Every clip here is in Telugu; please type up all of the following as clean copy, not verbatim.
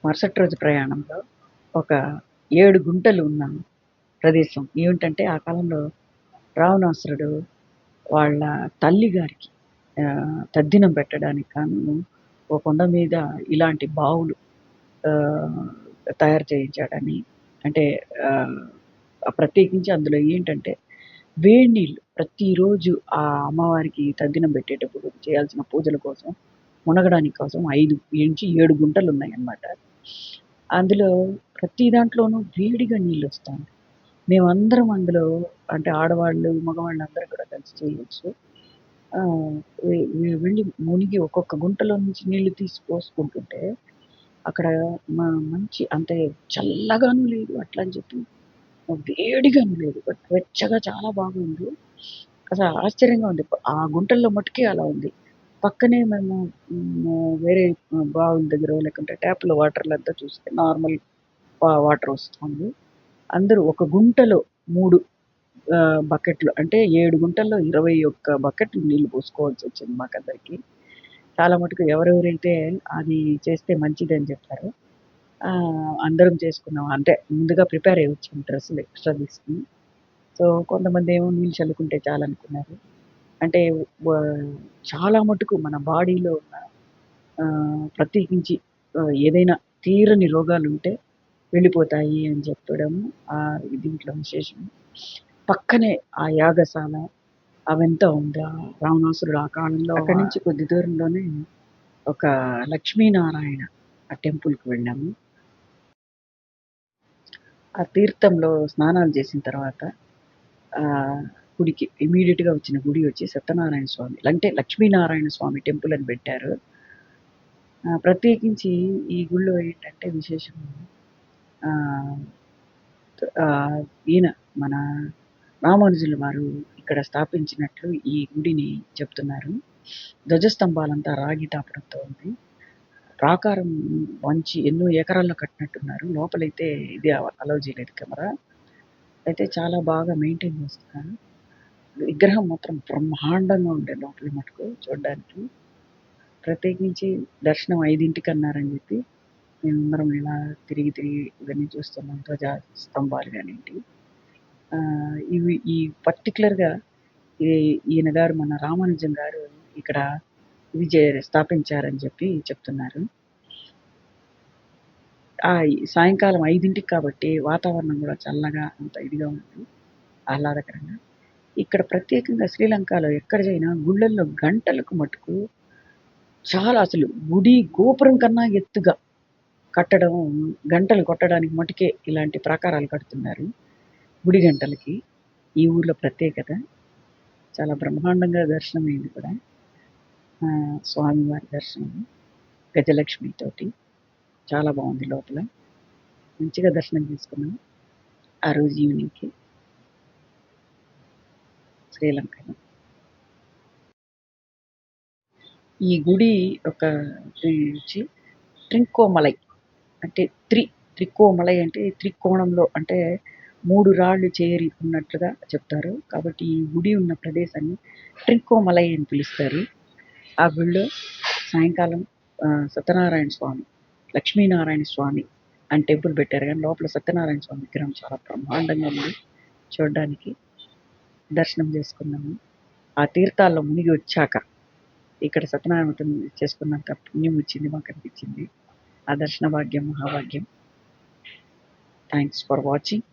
మరుసటి రోజు ప్రయాణంలో ఒక 7 గుంటలు ఉన్న ప్రదేశం. ఏమిటంటే ఆ కాలంలో రావణాసురుడు వాళ్ళ తల్లిగారికి తద్దినం పెట్టడానికి గాను ఒక కొండ మీద ఇలాంటి బావులు ఆహ్, తయారు చేయించాడని. అంటే ఆహ్, ప్రత్యేకించి అందులో ఏంటంటే వేడి నీళ్ళు ప్రతిరోజు ఆ అమ్మవారికి తద్దినం పెట్టేటప్పుడు చేయాల్సిన పూజల కోసం, మునగడానికి కోసం 5-7 గుంటలున్నాయన్నమాట. అందులో ప్రతి దాంట్లోనూ వేడిగా నీళ్ళొస్తాయి. మేమందరం అందులో అంటే ఆడవాళ్ళు, మగవాళ్ళు అందరూ కూడా కలిసి చేయొచ్చు. ఆహ్, వెళ్ళి మునిగి ఒక్కొక్క గుంటలో నుంచి నీళ్లు తీసి పోసుకుంటుంటే, అక్కడ మంచి అంటే చల్లగాను లేదు అట్లా అని చెప్పి, వేడిగాను లేదు. బట్ వెచ్చగా చాలా బాగుంది. అసలు ఆశ్చర్యంగా ఉంది. ఆ గుంటల్లో మట్టుకే అలా ఉంది. పక్కనే మేము వేరే బావుల దగ్గరో లేకుంటే ట్యాప్‌లో వాటర్‌లంతా చూస్తే నార్మల్ వాటర్ వస్తుంది. అందరూ ఒక గుంటలో 3 బకెట్లు అంటే 7 గుంటల్లో 21 బకెట్లు నీళ్లు పోసుకోవాల్సొచ్చింది మాకందరికి. చాలా మటుకు ఎవరెవరైతే అది చేస్తే మంచిదని చెప్పారో అందరం చేసుకున్నాం. అంటే ముందుగా ప్రిపేర్ అయ్యి వచ్చాం డ్రెస్సులు ఎక్స్‌ట్రా తీసుకొని. సో, కొంతమందేమో నీళ్ళు చల్లుకుంటే చాలనుకున్నారు. అంటే వ చాలా మటుకు మన బాడీలో ఉన్న ప్రత్యేకించి ఏదైనా తీరని రోగాలుంటే వెళ్ళిపోతాయి అని చెప్పడము దీంట్లో విశేషం. పక్కనే ఆ యాగశాల అవంతా ఉంది. రావణాసురుడు ఆ కాలంలో అక్కడి నుంచి కొద్ది దూరంలోనే ఒక లక్ష్మీనారాయణ టెంపుల్‌కి వెళ్ళాము. ఆ తీర్థంలో స్నానాలు చేసిన తర్వాత గుడికి ఇమ్మీడియేట్‌గా వచ్చిన గుడి వచ్చి సత్యనారాయణ స్వామి అంటే లక్ష్మీనారాయణ స్వామి టెంపుల్ అని పెట్టారు. ప్రత్యేకించి ఈ గుడిలో ఏంటంటే విశేషం ఆహ్, ఆహ్, ఈయన మన రామానుజుల వారు ఇక్కడ స్థాపించినట్లు ఈ గుడిని చెప్తున్నారు. ధ్వజస్తంభాలంతా రాగి తాపడంతో ఉంది. ప్రాకారం మంచి ఎన్నో ఎకరాల్లో కట్టినట్టున్నారు. లోపలైతే ఇది అలౌ చేయలేదు కెమెరా. అయితే చాలా బాగా మెయింటైన్ చేస్తున్నారు. విగ్రహం మాత్రం బ్రహ్మాండంగా ఉండే లోపల మటుకు చూడ్డానికి. ప్రత్యేకించి దర్శనం 5కి అన్నారని చెప్పి మేమందరం ఇలా తిరిగి తిరిగి ఇవన్నీ చూస్తున్నాం. ధ్వజ స్తంభాలు గానియండి. ఈ పర్టిక్యులర్‌గా ఈ ఈయన గారు మన రామానుజం గారు ఇక్కడ ఇది స్థాపించారని చెప్పి చెప్తున్నారు. ఈ సాయంకాలం 5కి కాబట్టి వాతావరణం గూడా చల్లగా అంత ఇదిగా ఉంది. ఆహ్లాదకరంగా. ఇక్కడ ప్రత్యేకంగా శ్రీలంకలో ఎక్కడ జైనా గుళ్ళల్లో గంటలకు మటుకు చాలా అసలు గుడి గోపురం కన్నా ఎత్తుగా కట్టడం గంటలు కొట్టడానికి మటుకే ఇలాంటి ప్రాకారాలు కడుతున్నారు. గుడి గంటలకి. ఈ ఊర్లో ప్రత్యేకత. చాలా బ్రహ్మాండంగా దర్శనమైంది కూడా. స్వామివారి దర్శనం గజలక్ష్మితోటి. చాలా బావుంది లోపల. మంచిగా దర్శనం చేసుకున్నాం. ఆ రోజు ఈవినింగ్‌కి శ్రీలంకలో. ఈ గుడి ఒక వచ్చి ట్రింకోమలై అంటే త్రికోమలై అంటే త్రికోణంలో అంటే 3 రాళ్ళు చేరి ఉన్నట్లుగా చెప్తారు. కాబట్టి ఈ గుడి ఉన్న ప్రదేశాన్ని ట్రింకోమలై అని పిలుస్తారు. ఆ గుడిలో సాయంకాలం సత్యనారాయణ స్వామి, లక్ష్మీనారాయణ స్వామి అని టెంపుల్ పెట్టారు గానీ లోపల సత్యనారాయణ స్వామి విగ్రహం చాలా బ్రహ్మాండంగా ఉంది చూడ్డానికి. దర్శనం చేసుకున్నాము. ఆ తీర్థాల్లో మునిగి వచ్చాక ఇక్కడ సత్యనారాయణ వ్రతం చేసుకున్నాక పుణ్యం వచ్చింది మాకనిపించింది. ఆ దర్శన భాగ్యం, మహాభాగ్యం. Thanks for watching.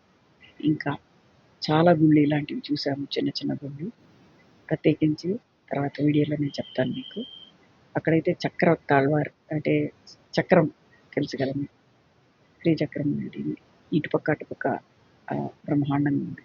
ఇంకా చాలా గుళ్ళు ఇలాంటివి చూసాము. చిన్న చిన్న గుళ్ళు. ప్రత్యేకించి తర్వాత వీడియోలో నేను చెప్తాను మీకు. అక్కడైతే చక్ర తాళ్వార్ అంటే చక్రం తెలుసు కదా మీకు. శ్రీచక్రం అనేది ఇటుపక్క, అటుపక్క బ్రహ్మాండంగా ఉంది.